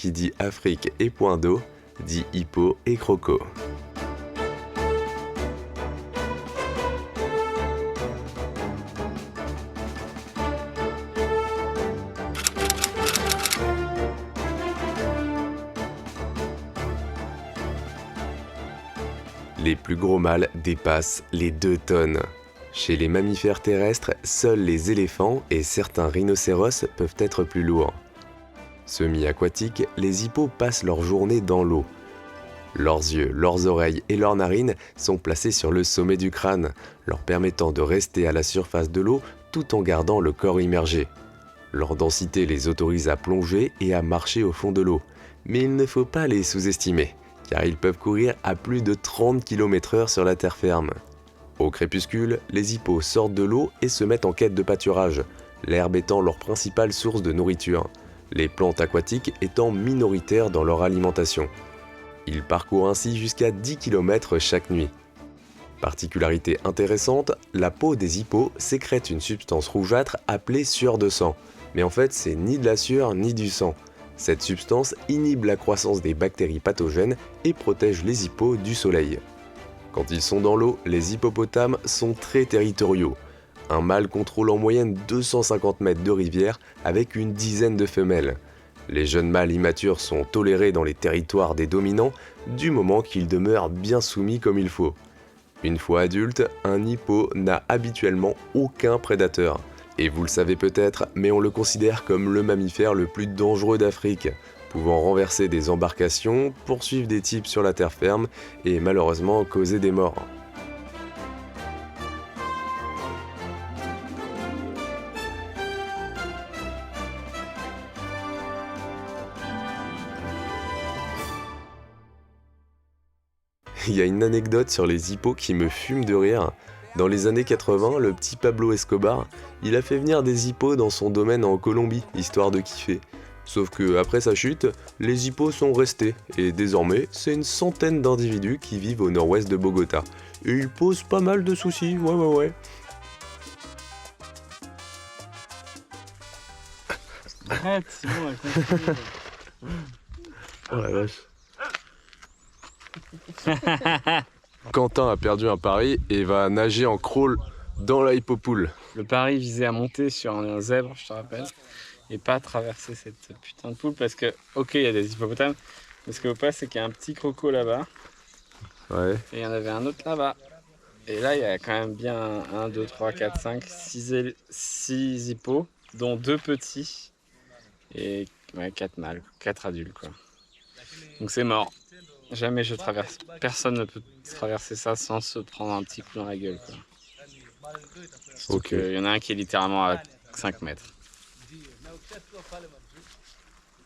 qui dit Afrique et point d'eau, dit hippo et croco. Les plus gros mâles dépassent les 2 tonnes. Chez les mammifères terrestres, seuls les éléphants et certains rhinocéros peuvent être plus lourds. Semi-aquatiques, les hippos passent leur journée dans l'eau. Leurs yeux, leurs oreilles et leurs narines sont placés sur le sommet du crâne, leur permettant de rester à la surface de l'eau tout en gardant le corps immergé. Leur densité les autorise à plonger et à marcher au fond de l'eau, mais il ne faut pas les sous-estimer, car ils peuvent courir à plus de 30 km/h sur la terre ferme. Au crépuscule, les hippos sortent de l'eau et se mettent en quête de pâturage, l'herbe étant leur principale source de nourriture, les plantes aquatiques étant minoritaires dans leur alimentation. Ils parcourent ainsi jusqu'à 10 km chaque nuit. Particularité intéressante, la peau des hippos sécrète une substance rougeâtre appelée sueur de sang, mais en fait c'est ni de la sueur ni du sang. Cette substance inhibe la croissance des bactéries pathogènes et protège les hippos du soleil. Quand ils sont dans l'eau, les hippopotames sont très territoriaux. Un mâle contrôle en moyenne 250 mètres de rivière avec une dizaine de femelles. Les jeunes mâles immatures sont tolérés dans les territoires des dominants du moment qu'ils demeurent bien soumis comme il faut. Une fois adulte, un hippo n'a habituellement aucun prédateur. Et vous le savez peut-être, mais on le considère comme le mammifère le plus dangereux d'Afrique, pouvant renverser des embarcations, poursuivre des types sur la terre ferme et malheureusement causer des morts. Il y a une anecdote sur les hippos qui me fume de rire. Dans les années 80, le petit Pablo Escobar, il a fait venir des hippos dans son domaine en Colombie, histoire de kiffer. Sauf que après sa chute, les hippos sont restés, et désormais, c'est une centaine d'individus qui vivent au nord-ouest de Bogota. Et ils posent pas mal de soucis, ouais. Arrête, c'est bon, elle continue. Oh la vache. Quentin a perdu un pari et va nager en crawl dans la hippopoule. Le pari visait à monter sur un zèbre, je te rappelle, et pas traverser cette putain de poule parce que, ok, il y a des hippopotames, mais ce que vous pas, c'est qu'il y a un petit croco là-bas, Ouais. et il y en avait un autre là-bas. Et là, il y a quand même bien 1, 2, 3, 4, 5, 6 hippos, dont 2 petits, et ouais, 4 mâles, 4 adultes, quoi. Donc c'est mort. Jamais je traverse. Personne ne peut traverser ça sans se prendre un petit coup dans la gueule, quoi. Ok. Il y en a un qui est littéralement à 5 mètres.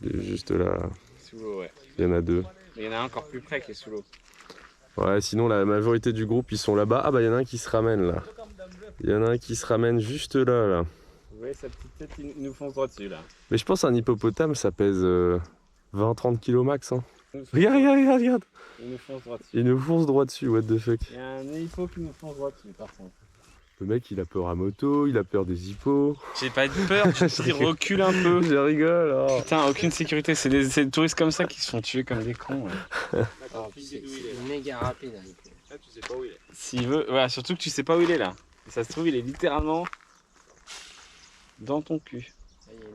Juste là, Sous l'eau, ouais. il y en a 2. Mais il y en a un encore plus près qui est sous l'eau. Ouais, sinon la majorité du groupe ils sont là-bas. Ah bah il y en a un qui se ramène là. Il y en a un qui se ramène juste là. Vous voyez sa petite tête, il nous fonce droit dessus là. Mais je pense qu'un hippopotame ça pèse 20-30 kg max. Hein. Regarde. Il nous fonce droit dessus. Il nous fonce droit dessus, what the fuck. Il y a un hippo qui nous fonce droit dessus par contre. Le mec il a peur à moto, il a peur des hippos. J'ai pas de peur, je te dis recule un peu. Je rigole. Oh. Putain, aucune sécurité, c'est des touristes comme ça qui se font tuer comme des cons. Ouais. C'est méga rapide. Là, tu sais pas où il est. S'il veut, voilà, surtout que tu sais pas où il est là. Et ça se trouve, il est littéralement dans ton cul.